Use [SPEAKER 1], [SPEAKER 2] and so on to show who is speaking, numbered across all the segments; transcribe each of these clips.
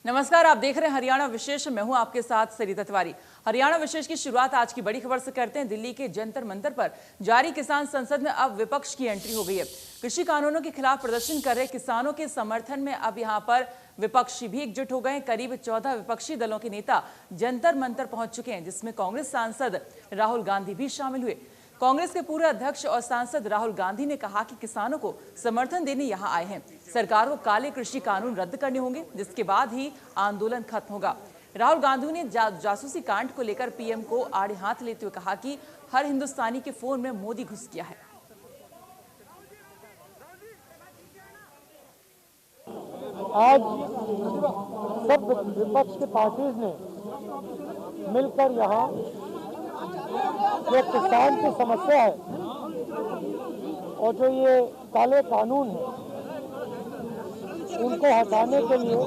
[SPEAKER 1] नमस्कार, आप देख रहे हैं हरियाणा विशेष। मैं हूं आपके साथ सरिता तिवारी। हरियाणा विशेष की शुरुआत आज की बड़ी खबर से करते हैं। दिल्ली के जंतर मंतर पर जारी किसान संसद में अब विपक्ष की एंट्री हो गई है। कृषि कानूनों के खिलाफ प्रदर्शन कर रहे किसानों के समर्थन में अब यहां पर विपक्षी भी एकजुट हो गए। करीब 14 विपक्षी दलों के नेता जंतर मंतर पहुंच चुके हैं, जिसमें कांग्रेस सांसद राहुल गांधी भी शामिल हुए। कांग्रेस के पूर्व अध्यक्ष और सांसद राहुल गांधी ने कहा कि किसानों को समर्थन देने यहां आए हैं। सरकार को काले कृषि कानून रद्द करने होंगे, जिसके बाद ही आंदोलन खत्म होगा। राहुल गांधी ने जासूसी कांड को लेकर पीएम को आड़े हाथ लेते हुए कहा कि हर हिंदुस्तानी के फोन में मोदी घुस गया है।
[SPEAKER 2] आज सब विपक्ष के पार्टीज ने मिलकर यहाँ जो किसान की समस्या है और जो ये काले कानून है उनको हटाने के लिए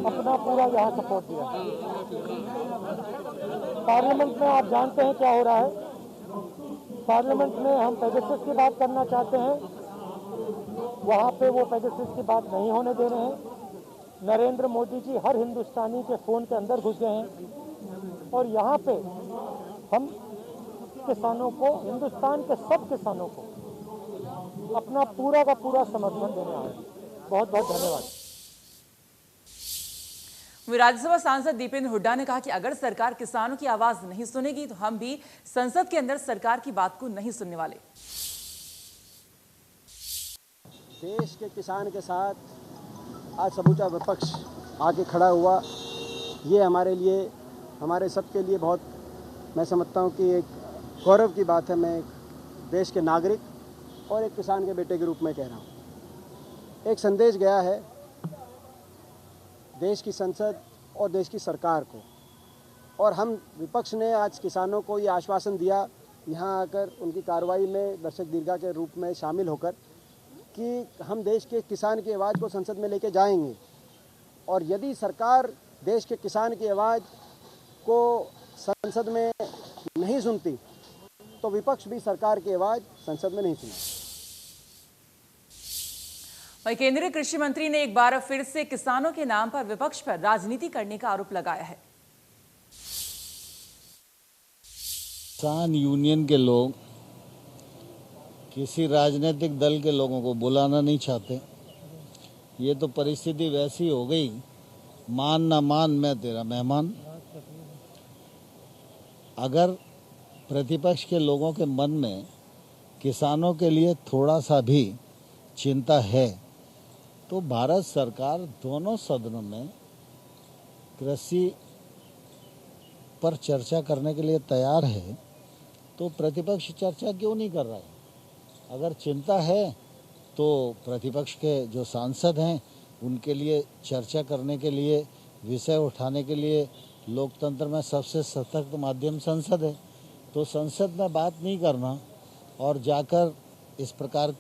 [SPEAKER 2] अपना पूरा यहाँ सपोर्ट दिया। पार्लियामेंट में आप जानते हैं क्या हो रहा है। पार्लियामेंट में हम पेगासस की बात करना चाहते हैं, वहाँ पे वो पेगासस की बात नहीं होने दे रहे हैं। नरेंद्र मोदी जी हर हिंदुस्तानी के फ़ोन के अंदर घुस गए हैं और यहाँ पे हम किसानों को, हिंदुस्तान के सब किसानों को अपना पूरा का पूरा समर्थन देने आए। बहुत बहुत धन्यवाद।
[SPEAKER 1] राज्यसभा सांसद दीपेंद्र हुड्डा ने कहा कि अगर सरकार किसानों की आवाज नहीं सुनेगी तो हम भी संसद के अंदर सरकार की बात को नहीं सुनने वाले।
[SPEAKER 3] देश के किसान के साथ आज समूचा विपक्ष आके खड़ा हुआ, ये हमारे लिए, हमारे सबके लिए बहुत, मैं समझता हूँ कि एक गौरव की बात है। मैं एक देश के नागरिक और एक किसान के बेटे के रूप में कह रहा हूँ। एक संदेश गया है देश की संसद और देश की सरकार को, और हम विपक्ष ने आज किसानों को ये आश्वासन दिया यहाँ आकर उनकी कार्रवाई में दर्शक दीर्घा के रूप में शामिल होकर कि हम देश के किसान की आवाज़ को संसद में लेके जाएंगे, और यदि सरकार देश के किसान की आवाज़ को संसद में नहीं सुनती तो विपक्ष भी सरकार की आवाज़ संसद में नहीं सुनती।
[SPEAKER 1] वहीं केंद्रीय कृषि मंत्री ने एक बार फिर से किसानों के नाम पर विपक्ष पर राजनीति करने का आरोप लगाया है।
[SPEAKER 4] किसान यूनियन के लोग किसी राजनीतिक दल के लोगों को बुलाना नहीं चाहते। ये तो परिस्थिति वैसी हो गई, मान ना मान मैं तेरा मेहमान। अगर प्रतिपक्ष के लोगों के मन में किसानों के लिए थोड़ा सा भी चिंता है तो भारत सरकार दोनों सदनों में कृषि पर चर्चा करने के लिए तैयार है, तो प्रतिपक्ष चर्चा क्यों नहीं कर रहा है? अगर चिंता है तो प्रतिपक्ष के जो सांसद हैं उनके लिए चर्चा करने के लिए, विषय उठाने के लिए लोकतंत्र में सबसे सशक्त माध्यम संसद है। तो संसद में बात नहीं करना और जाकर इस प्रकार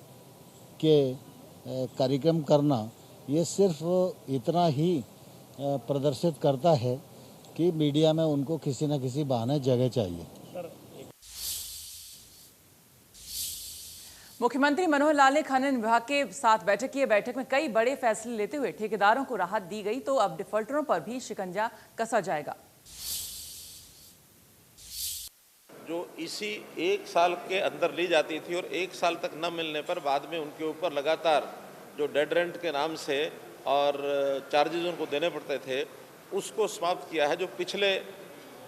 [SPEAKER 4] के कार्यक्रम करना, ये सिर्फ इतना ही प्रदर्शित करता है कि मीडिया में उनको किसी न किसी बहाने जगह चाहिए।
[SPEAKER 1] मुख्यमंत्री मनोहर लाल ने खनन विभाग के साथ बैठक की। बैठक में कई बड़े फैसले लेते हुए ठेकेदारों को राहत दी गई, तो अब डिफॉल्टरों पर भी शिकंजा कसा जाएगा।
[SPEAKER 5] जो इसी एक साल के अंदर ली जाती थी और एक साल तक न मिलने पर बाद में उनके ऊपर लगातार जो डेड रेंट के नाम से और चार्जेज उनको देने पड़ते थे, उसको समाप्त किया है। जो पिछले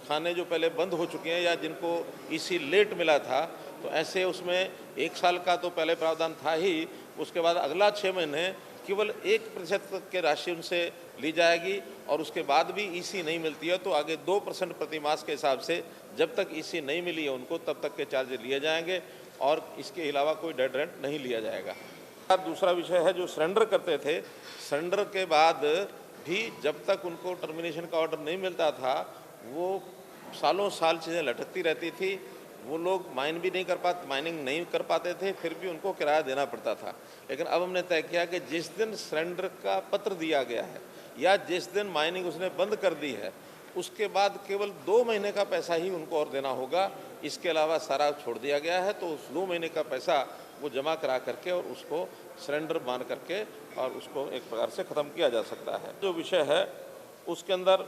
[SPEAKER 5] खाने जो पहले बंद हो चुके हैं या जिनको इसी लेट मिला था, तो ऐसे उसमें एक साल का तो पहले प्रावधान था ही, उसके बाद अगला 6 महीने केवल 1% के राशि उनसे ली जाएगी, और उसके बाद भी ईसी नहीं मिलती है तो आगे 2% प्रति मास के हिसाब से जब तक ईसी नहीं मिली है उनको तब तक के चार्ज लिए जाएंगे, और इसके अलावा कोई डेड रेंट नहीं लिया जाएगा। दूसरा विषय है जो सरेंडर करते थे, सरेंडर के बाद भी जब तक उनको टर्मिनेशन का ऑर्डर नहीं मिलता था वो सालों साल चीज़ें लटकती रहती थी। वो लोग माइनिंग नहीं कर पाते थे, फिर भी उनको किराया देना पड़ता था। लेकिन अब हमने तय किया कि जिस दिन सरेंडर का पत्र दिया गया है या जिस दिन माइनिंग उसने बंद कर दी है, उसके बाद केवल 2 महीने का पैसा ही उनको और देना होगा। इसके अलावा सारा छोड़ दिया गया है, तो उस 2 महीने का पैसा वो जमा करा करके और उसको सरेंडर मान करके और उसको एक प्रकार से ख़त्म किया जा सकता है। जो विषय है उसके अंदर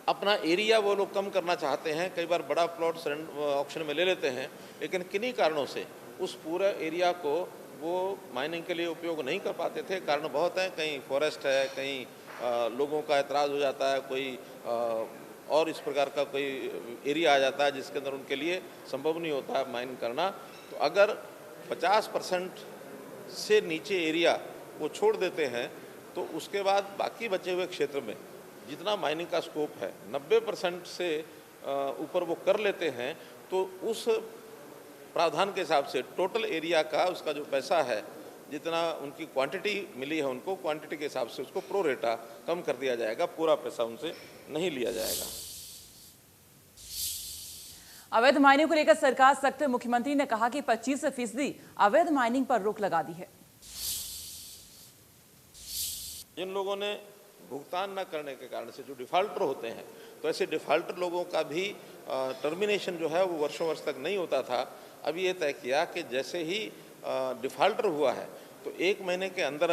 [SPEAKER 5] अपना एरिया वो लोग कम करना चाहते हैं। कई बार बड़ा प्लॉट ऑक्शन में ले लेते हैं, लेकिन किन्हीं कारणों से उस पूरे एरिया को वो माइनिंग के लिए उपयोग नहीं कर पाते थे। कारण बहुत हैं, कहीं फॉरेस्ट है, कहीं लोगों का एतराज़ हो जाता है, कोई और इस प्रकार का कोई एरिया आ जाता है जिसके अंदर उनके लिए संभव नहीं होता है माइनिंग करना। तो अगर 50% से नीचे एरिया वो छोड़ देते हैं तो उसके बाद बाकी बचे हुए क्षेत्र में जितना माइनिंग का स्कोप है 90% से ऊपर वो कर लेते हैं, तो उस प्रावधान के हिसाब से टोटल एरिया का उसका जो पैसा है, जितना उनकी क्वांटिटी मिली है उनको, क्वांटिटी के हिसाब से उसको प्रो रेटा कम कर दिया जाएगा, पूरा पैसा उनसे नहीं लिया जाएगा।
[SPEAKER 1] अवैध माइनिंग को लेकर सरकार सख्त है। मुख्यमंत्री ने कहा कि 25% अवैध माइनिंग पर रोक लगा दी है।
[SPEAKER 5] जिन लोगों ने भुगतान न करने के कारण से जो डिफाल्टर होते हैं, तो ऐसे डिफाल्टर लोगों का भी टर्मिनेशन जो है वो वर्षों वर्ष तक नहीं होता था। अभी ये तय किया कि जैसे ही डिफाल्टर हुआ है तो 1 महीने के अंदर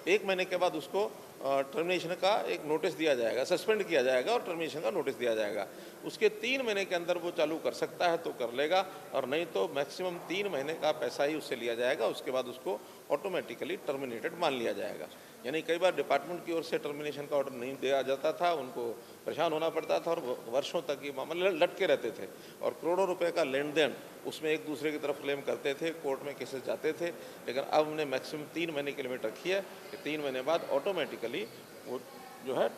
[SPEAKER 5] 1 महीने के बाद उसको टर्मिनेशन का एक नोटिस दिया जाएगा, सस्पेंड किया जाएगा और टर्मिनेशन का नोटिस दिया जाएगा। उसके 3 महीने के अंदर वो चालू कर सकता है तो कर लेगा, और नहीं तो मैक्सिमम 3 महीने का पैसा ही उससे लिया जाएगा। उसके बाद उसको ऑटोमेटिकली टर्मिनेटेड मान लिया जाएगा। यानी कई बार डिपार्टमेंट की ओर से टर्मिनेशन का ऑर्डर नहीं दिया जाता था, उनको परेशान होना पड़ता था और वर्षों तक ये मामले लटके रहते थे और करोड़ों रुपए का लेन देन उसमें एक दूसरे की तरफ क्लेम करते थे, कोर्ट में केसेस जाते थे। लेकिन अब हमने मैक्सिमम 3 महीने की लिमिट रखी है कि 3 महीने बाद ऑटोमेटिकली वो जो है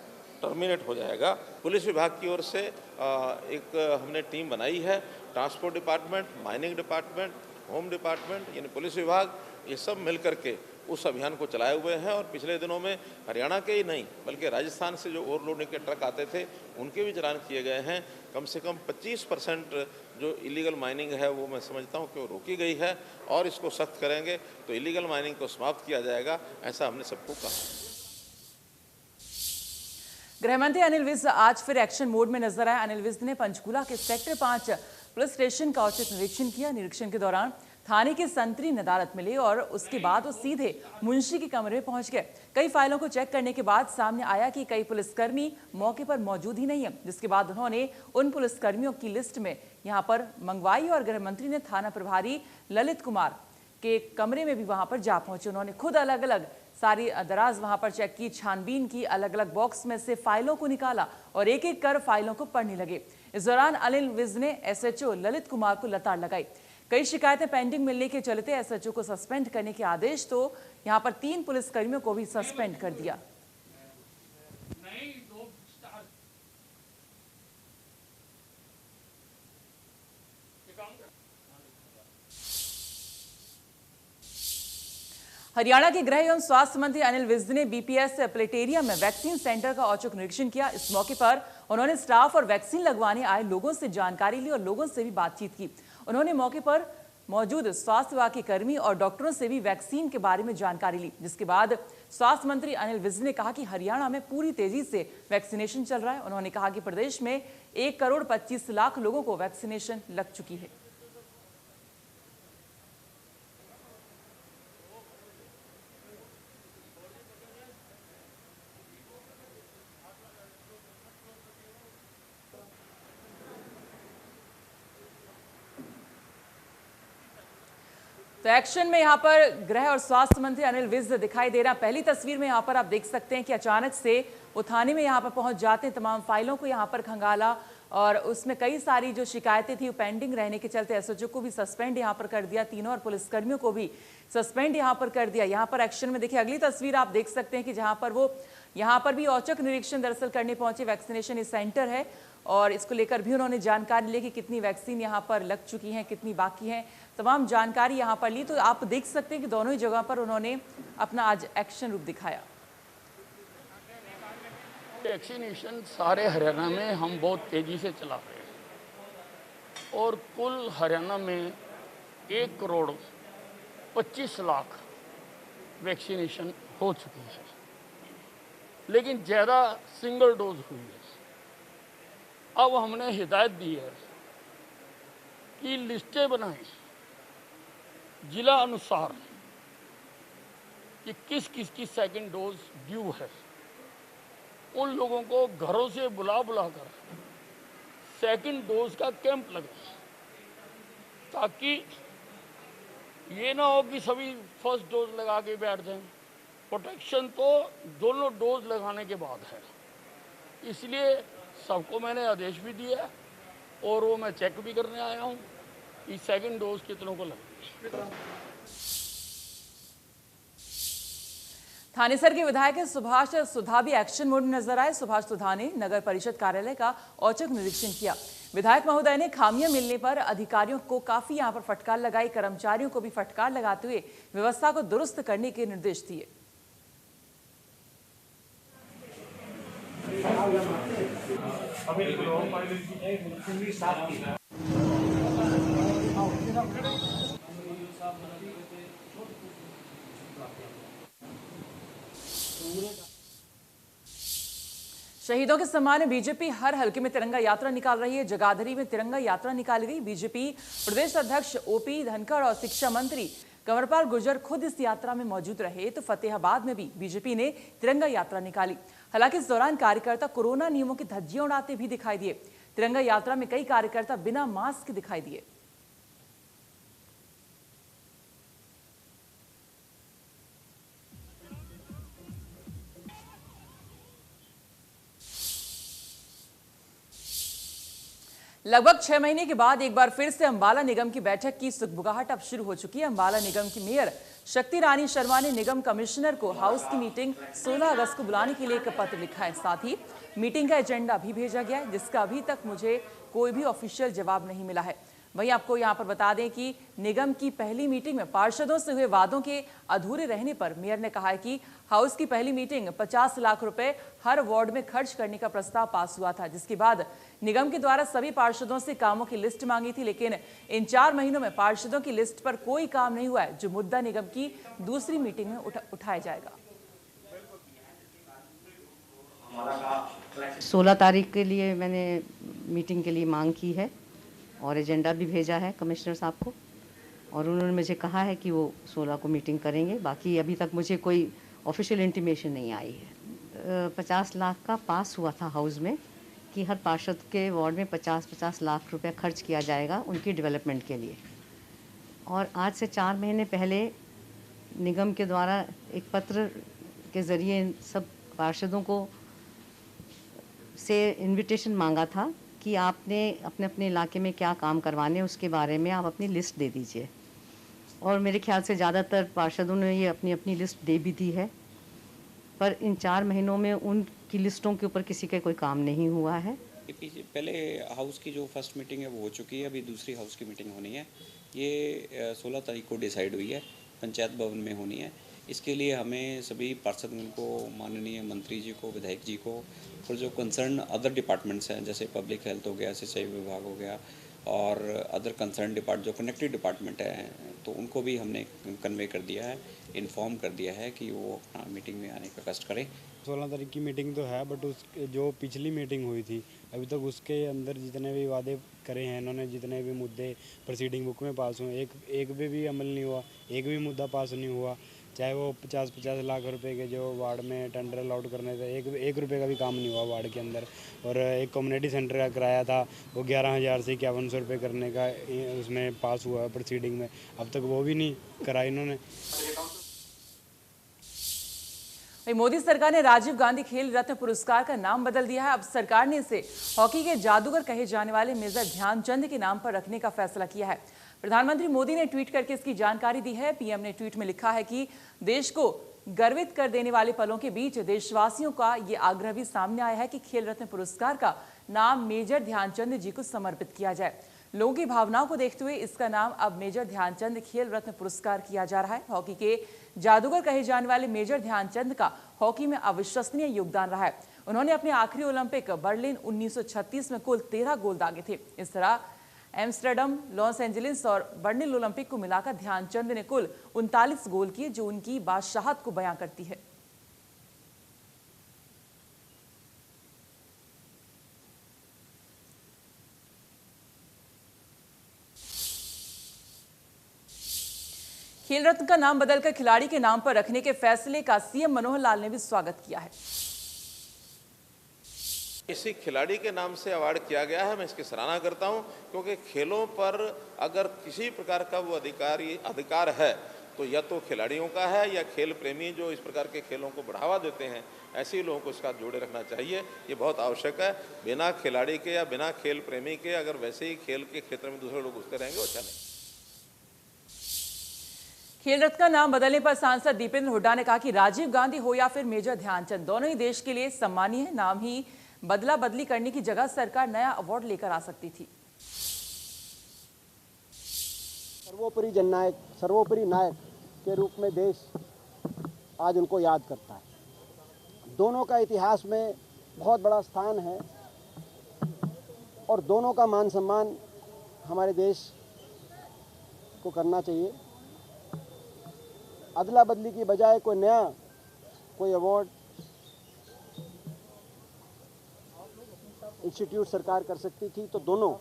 [SPEAKER 5] टर्मिनेट हो जाएगा। पुलिस विभाग की ओर से एक हमने टीम बनाई है, transport department, mining department, home department, यानी पुलिस विभाग, ये सब मिल करके उस अभियान को चलाए हुए हैं। और पिछले दिनों में हरियाणा के ही नहीं बल्कि राजस्थान से जो ओवरलोडिंग के ट्रक आते थे उनके भी चालान किए गए हैं। कम से कम 25% जो इलीगल माइनिंग है वो मैं समझता हूँ कि वो रोकी गई है, और इसको सख्त करेंगे तो इलीगल माइनिंग को समाप्त किया जाएगा, ऐसा हमने सबको कहा।
[SPEAKER 1] गृहमंत्री अनिल विज आज फिर एक्शन मोड में नजर आए। अनिल विज ने पंचकूला के सेक्टर 5 पुलिस स्टेशन का औचक निरीक्षण किया। निरीक्षण के दौरान थाने की संतरी अदालत मिली और उसके बाद वो सीधे मुंशी के कमरे में पहुंच गए। कई फाइलों को चेक करने के बाद सामने आया कि कई पुलिसकर्मी मौके पर मौजूद ही नहीं है, जिसके बाद उन्होंने उन पुलिसकर्मियों की लिस्ट में यहां पर मंगवाई और गृहमंत्री ने थाना प्रभारी ललित कुमार के कमरे में भी वहां पर जा पहुंचे। उन्होंने खुद अलग अलग सारी दराज वहां पर चेक की, छानबीन की, अलग अलग बॉक्स में से फाइलों को निकाला और एक एक कर फाइलों को पढ़ने लगे। इस दौरान अनिल विज ने एसएचओ ललित कुमार को लताड़ लगाई। कई शिकायतें पेंडिंग मिलने के चलते एसएचओ को सस्पेंड करने के आदेश, तो यहां पर 3 पुलिसकर्मियों को भी सस्पेंड कर दिया। हरियाणा के गृह एवं स्वास्थ्य मंत्री अनिल विज ने बीपीएस प्लेटेरियम में वैक्सीन सेंटर का औचक निरीक्षण किया। इस मौके पर उन्होंने स्टाफ और वैक्सीन लगवाने आए लोगों से जानकारी ली और लोगों से भी बातचीत की। उन्होंने मौके पर मौजूद स्वास्थ्य विभाग के कर्मी और डॉक्टरों से भी वैक्सीन के बारे में जानकारी ली, जिसके बाद स्वास्थ्य मंत्री अनिल विज ने कहा कि हरियाणा में पूरी तेजी से वैक्सीनेशन चल रहा है। उन्होंने कहा कि प्रदेश में 1,25,00,000 लोगों को वैक्सीनेशन लग चुकी है। तो एक्शन में यहां पर गृह और स्वास्थ्य मंत्री अनिल विज दिखाई दे रहा। पहली तस्वीर में यहां पर आप देख सकते हैं कि अचानक से वो थाने में यहां पर पहुंच जाते हैं, तमाम फाइलों को यहां पर खंगाला और उसमें कई सारी जो शिकायतें थी वो पेंडिंग रहने के चलते एसएचओ को भी सस्पेंड यहां पर कर दिया, तीनों और पुलिसकर्मियों को भी सस्पेंड यहां पर कर दिया। यहां पर एक्शन में देखिए अगली तस्वीर आप देख सकते हैं कि जहां पर वो यहां पर भी औचक निरीक्षण दरअसल करने पहुंचे। वैक्सीनेशन सेंटर है और इसको लेकर भी उन्होंने जानकारी ली कि कितनी वैक्सीन यहां पर लग चुकी हैं, कितनी बाकी हैं, तमाम जानकारी यहां पर ली। तो आप देख सकते हैं कि दोनों ही जगह पर उन्होंने अपना आज एक्शन रूप दिखाया।
[SPEAKER 6] वैक्सीनेशन सारे हरियाणा में हम बहुत तेजी से चला रहे हैं और कुल हरियाणा में 1,25,00,000 वैक्सीनेशन हो चुकी है, लेकिन ज़्यादा सिंगल डोज हुई है। अब हमने हिदायत दी है कि लिस्टें बनाएं जिला अनुसार कि किस किस की सेकंड डोज ड्यू है उन लोगों को घरों से बुला कर सेकंड डोज का कैंप लगा, ताकि ये ना हो कि सभी फर्स्ट डोज लगा के बैठ जाएं। प्रोटेक्शन तो दोनों डोज लगाने के बाद है, इसलिए सबको मैंने आदेश भी दिया है और वो मैं चेक भी करने आया हूँ कि सेकंड डोज कितनों को लगी।
[SPEAKER 1] थानेसर के विधायक सुभाष सुधा भी एक्शन मोड में नजर आए। सुभाष सुधा ने नगर परिषद कार्यालय का औचक निरीक्षण किया। विधायक महोदय ने खामियां मिलने पर अधिकारियों को काफी यहां पर फटकार लगाई। कर्मचारियों को भी फटकार लगाते हुए व्यवस्था को दुरुस्त करने के निर्देश दिए। शहीदों के सम्मान में बीजेपी हर हलके में तिरंगा यात्रा निकाल रही है। जगाधरी में तिरंगा यात्रा निकाली गई। बीजेपी प्रदेश अध्यक्ष ओपी धनखड़ और शिक्षा मंत्री कंवरपाल गुर्जर खुद इस यात्रा में मौजूद रहे, तो फतेहाबाद में भी बीजेपी ने तिरंगा यात्रा निकाली। हालांकि इस दौरान कार्यकर्ता कोरोना नियमों की धज्जियां उड़ाते भी दिखाई दिए। तिरंगा यात्रा में कई कार्यकर्ता बिना मास्क दिखाई दिए। लगभग 6 महीने के बाद एक बार फिर से अंबाला निगम की बैठक की सुगबुगाहट अब शुरू हो चुकी है। अंबाला निगम की मेयर शक्ति रानी शर्मा ने निगम कमिश्नर को हाउस की मीटिंग 16 अगस्त को बुलाने के लिए एक पत्र लिखा है। साथ ही मीटिंग का एजेंडा भी भेजा गया है, जिसका अभी तक मुझे कोई भी ऑफिशियल जवाब नहीं मिला है। वहीं आपको यहां पर बता दें कि निगम की पहली मीटिंग में पार्षदों से हुए वादों के अधूरे रहने पर मेयर ने कहा है कि हाउस की पहली मीटिंग 50 लाख रुपए हर वार्ड में खर्च करने का प्रस्ताव पास हुआ था, जिसके बाद निगम के द्वारा सभी पार्षदों से कामों की लिस्ट मांगी थी। लेकिन इन 4 महीनों में पार्षदों की लिस्ट पर कोई काम नहीं हुआ है, जो मुद्दा निगम की दूसरी मीटिंग में उठाया जाएगा।
[SPEAKER 7] 16 तारीख के लिए मैंने मीटिंग के लिए मांग की है और एजेंडा भी भेजा है कमिश्नर साहब को, और उन्होंने मुझे कहा है कि वो 16 को मीटिंग करेंगे। बाकी अभी तक मुझे कोई ऑफिशियल इंटीमेशन नहीं आई है। 50 लाख का पास हुआ था हाउस में कि हर पार्षद के वार्ड में 50-50 लाख रुपए खर्च किया जाएगा उनकी डेवलपमेंट के लिए। और आज से 4 महीने पहले निगम के द्वारा एक पत्र के ज़रिए सब पार्षदों को से इनविटेशन मांगा था कि आपने अपने अपने इलाके में क्या काम करवाने उसके बारे में आप अपनी लिस्ट दे दीजिए। और मेरे ख्याल से ज़्यादातर पार्षदों ने ये अपनी अपनी लिस्ट दे भी दी है, पर इन 4 महीनों में उनकी लिस्टों के ऊपर किसी का कोई काम नहीं हुआ है।
[SPEAKER 8] पहले हाउस की जो फर्स्ट मीटिंग है वो हो चुकी है, अभी दूसरी हाउस की मीटिंग होनी है। ये 16 तारीख को डिसाइड हुई है, पंचायत भवन में होनी है। इसके लिए हमें सभी पार्षदगण को, माननीय मंत्री जी को, विधायक जी को, और जो कंसर्न अदर डिपार्टमेंट्स हैं जैसे पब्लिक हेल्थ हो गया, सिंचाई विभाग हो गया और अदर कंसर्न डिपार्ट जो कनेक्टेड डिपार्टमेंट है, तो उनको भी हमने कन्वे कर दिया है, इन्फॉर्म कर दिया है कि वो अपना मीटिंग में आने का कष्ट करें।
[SPEAKER 9] 16 तारीख की मीटिंग तो है, बट उस जो पिछली मीटिंग हुई थी अभी तक उसके अंदर जितने भी वादे करे हैं इन्होंने, जितने भी मुद्दे प्रोसीडिंग बुक में पास हुए, एक भी अमल नहीं हुआ, एक भी मुद्दा पास नहीं हुआ। चाहे वो 50-50 लाख रुपए के जो वार्ड में टेंडर अलाउड करने थे, एक रुपये का भी काम नहीं हुआ वार्ड के अंदर। और एक कम्युनिटी सेंटर का किराया था वो 11,000 से 5100 रुपये करने का उसमें पास हुआ प्रोसीडिंग में, अब तक वो भी नहीं करा इन्होंने।
[SPEAKER 1] मोदी सरकार ने राजीव गांधी खेल रत्न पुरस्कार का नाम बदल दिया है। अब सरकार ने इसे हॉकी के जादूगर कहे जाने वाले मेजर ध्यानचंद के नाम पर रखने का फैसला किया है। प्रधानमंत्री मोदी ने ट्वीट करके इसकी जानकारी दी है। पीएम ने ट्वीट में लिखा है कि देश को गर्वित कर देने वाले पलों के बीच देशवासियों का ये आग्रह भी सामने आया है कि खेल रत्न पुरस्कार का नाम मेजर ध्यानचंद जी को समर्पित किया जाए। लोगों की भावनाओं को देखते हुए इसका नाम अब मेजर ध्यानचंद खेल रत्न पुरस्कार किया जा रहा है। हॉकी के जादूगर कहे जाने वाले मेजर ध्यानचंद का हॉकी में अविश्वसनीय योगदान रहा है। उन्होंने अपने आखिरी ओलंपिक बर्लिन 1936 में कुल 13 गोल दागे थे। इस तरह एम्स्टर्डम, लॉस एंजलिस और बर्लिन ओलंपिक को मिलाकर ध्यानचंद ने कुल 39 गोल किए, जो उनकी बादशाहत को बयां करती है। खेल रत्न का नाम बदलकर खिलाड़ी के नाम पर रखने के फैसले का सीएम मनोहर लाल ने भी स्वागत किया है।
[SPEAKER 5] किसी खिलाड़ी के नाम से अवार्ड किया गया है, मैं इसकी सराहना करता हूं, क्योंकि खेलों पर अगर किसी प्रकार का वो अधिकार है तो या तो खिलाड़ियों का है या खेल प्रेमी जो इस प्रकार के खेलों को बढ़ावा देते हैं, ऐसे लोगों को इसका जोड़े रखना चाहिए। ये बहुत आवश्यक है। बिना खिलाड़ी के या बिना खेल प्रेमी के अगर वैसे ही खेल के क्षेत्र में दूसरे लोग घुसते रहेंगे, अच्छा नहीं।
[SPEAKER 1] खेल रत्न का नाम बदलने पर सांसद दीपेंद्र हुड्डा ने कहा कि राजीव गांधी हो या फिर मेजर ध्यानचंद, दोनों ही देश के लिए सम्मानीय है। नाम ही बदला बदली करने की जगह सरकार नया अवार्ड लेकर आ सकती थी।
[SPEAKER 3] सर्वोपरि जननायक, सर्वोपरि नायक के रूप में देश आज उनको याद करता है। दोनों का इतिहास में बहुत बड़ा स्थान है और दोनों का मान सम्मान हमारे देश को करना चाहिए। अदला बदली की बजाय कोई अवार्ड इंस्टीट्यूट सरकार कर सकती थी, तो दोनों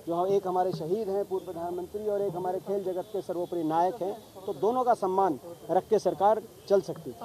[SPEAKER 3] जो एक हमारे शहीद हैं पूर्व प्रधानमंत्री और एक हमारे खेल जगत के सर्वोपरि नायक हैं, तो दोनों का सम्मान रख के सरकार चल सकती थी।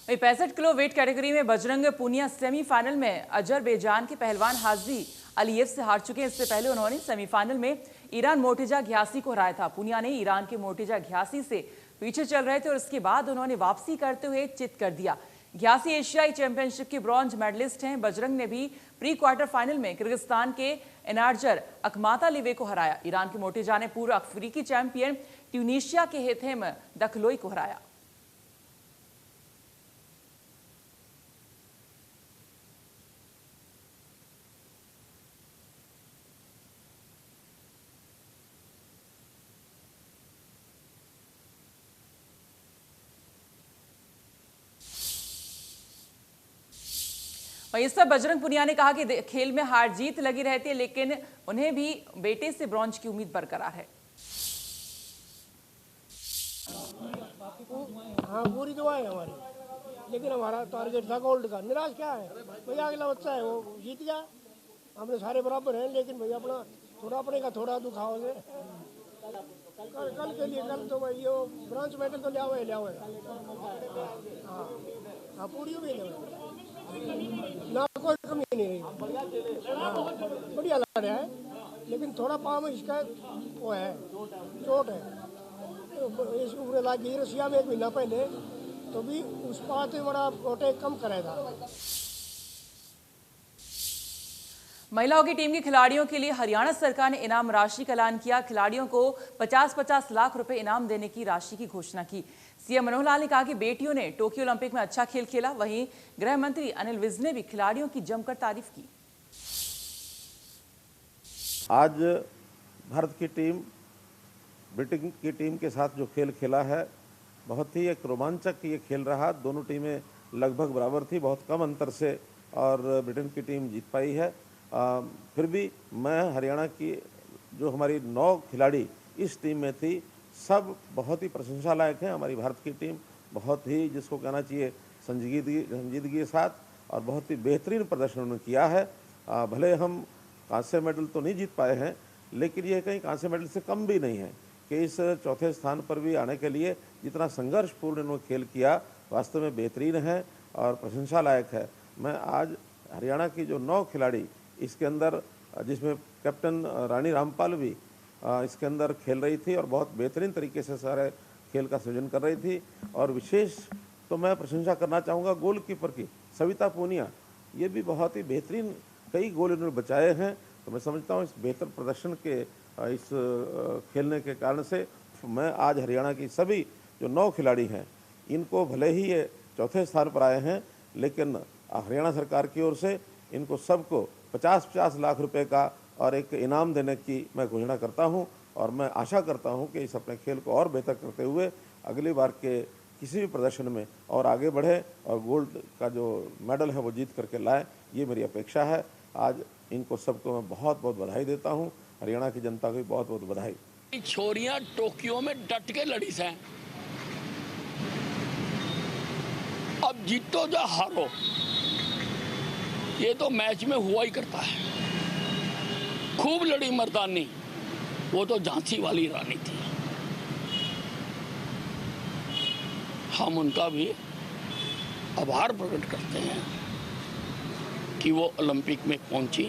[SPEAKER 1] वहीं 65 किलो वेट कैटेगरी में बजरंग पूनिया सेमीफाइनल में अजरबैजान के पहलवान हाजी अलीयेव से हार चुके हैं। इससे पहले उन्होंने सेमीफाइनल में ईरान मोर्टेजा घियासी को हराया था। पूनिया ने ईरान के मोर्टेजा घियासी से पीछे चल रहे थे और उसके बाद उन्होंने वापसी करते हुए चित कर दिया। घियासी एशियाई चैंपियनशिप के ब्रॉन्ज मेडलिस्ट हैं। बजरंग ने भी प्री क्वार्टर फाइनल में किर्गिस्तान के एनार्जर अकमातालिवे को हराया। ईरान के मोर्टेजा ने पूर्व अफ्रीकी चैंपियन ट्यूनीशिया के हेथेम दखलोई को हराया। इस पर बजरंग पुनिया ने कहा कि खेल में हार जीत लगी रहती है, लेकिन उन्हें भी बेटे से ब्रॉन्ज की उम्मीद बरकरार है।
[SPEAKER 2] हाँ, पूरी दुआ है हमारी, लेकिन हमारा टारगेट था गोल्ड का। निराश क्या है भैया, अगला बच्चा है वो जीत गया, हमने सारे बराबर हैं, लेकिन भैया अपना थोड़ा अपने का थोड़ा दुखाओ से कल के लिए। कल तो भाई वो ब्रॉन्ज मेडल तो लिया हुआ है। हाँ, पूरी भी ना, कोई कमी नहीं रही। बढ़िया लग रहा है, लेकिन थोड़ा पाँव में इसका वो है, चोट है। इस उम्र लगी रसिया में 1 महीना पहले, तो भी उस बात में बड़ा चोटें कम करेगा।
[SPEAKER 1] महिलाओं की टीम के खिलाड़ियों के लिए हरियाणा सरकार ने इनाम राशि का ऐलान किया। खिलाड़ियों को 50-50 लाख रुपए इनाम देने की राशि की घोषणा की। सीएम मनोहर लाल ने कहा कि बेटियों ने टोक्यो ओलंपिक में अच्छा खेल खेला। वहीं गृह मंत्री अनिल विज ने भी खिलाड़ियों की जमकर तारीफ की।
[SPEAKER 5] आज भारत की टीम ब्रिटेन की टीम के साथ जो खेल खेला है, बहुत ही एक रोमांचक ये खेल रहा। दोनों टीमें लगभग बराबर थी, बहुत कम अंतर से और ब्रिटेन की टीम जीत पाई है। फिर भी मैं हरियाणा की जो हमारी 9 खिलाड़ी इस टीम में थी, सब बहुत ही प्रशंसा लायक हैं। हमारी भारत की टीम बहुत ही, जिसको कहना चाहिए, संजीदगी के साथ और बहुत ही बेहतरीन प्रदर्शन उन्होंने किया है। भले हम कांस्य मेडल तो नहीं जीत पाए हैं, लेकिन ये कहीं कांस्य मेडल से कम भी नहीं है कि इस चौथे स्थान पर भी आने के लिए जितना संघर्षपूर्ण इन्होंने खेल किया, वास्तव में बेहतरीन है और प्रशंसा लायक है। मैं आज हरियाणा की जो 9 खिलाड़ी इसके अंदर, जिसमें कैप्टन रानी रामपाल भी इसके अंदर खेल रही थी और बहुत बेहतरीन तरीके से सारे खेल का सृजन कर रही थी। और विशेष तो मैं प्रशंसा करना चाहूँगा गोलकीपर की, सविता पूनिया। ये भी बहुत ही बेहतरीन कई गोल इन्होंने बचाए हैं। तो मैं समझता हूँ इस बेहतर प्रदर्शन के इस खेलने के कारण से मैं आज हरियाणा की सभी जो 9 खिलाड़ी हैं, इनको भले ही ये चौथे स्थान पर आए हैं, लेकिन हरियाणा सरकार की ओर से इनको सबको 50-50 लाख रुपए का और एक इनाम देने की मैं घोषणा करता हूं। और मैं आशा करता हूं कि इस अपने खेल को और बेहतर करते हुए अगली बार के किसी भी प्रदर्शन में और आगे बढ़े और गोल्ड का जो मेडल है वो जीत करके लाए, ये मेरी अपेक्षा है। आज इनको सबको मैं बहुत बहुत बधाई देता हूं। हरियाणा की जनता को भी बहुत बहुत बधाई।
[SPEAKER 6] छोरियां टोक्यो में डट के लड़ी से, अब जीतो या हारो, ये तो मैच में हुआ ही करता है। खूब लड़ी मर्दानी, वो तो झांसी वाली रानी थी। हम उनका भी आभार प्रकट करते हैं कि वो ओलंपिक में पहुंची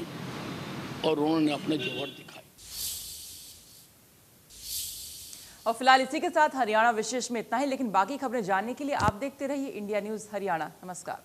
[SPEAKER 6] और उन्होंने अपने जोहर दिखाए।
[SPEAKER 1] और फिलहाल इसी के साथ हरियाणा विशेष में इतना ही, लेकिन बाकी खबरें जानने के लिए आप देखते रहिए इंडिया न्यूज़ हरियाणा। नमस्कार।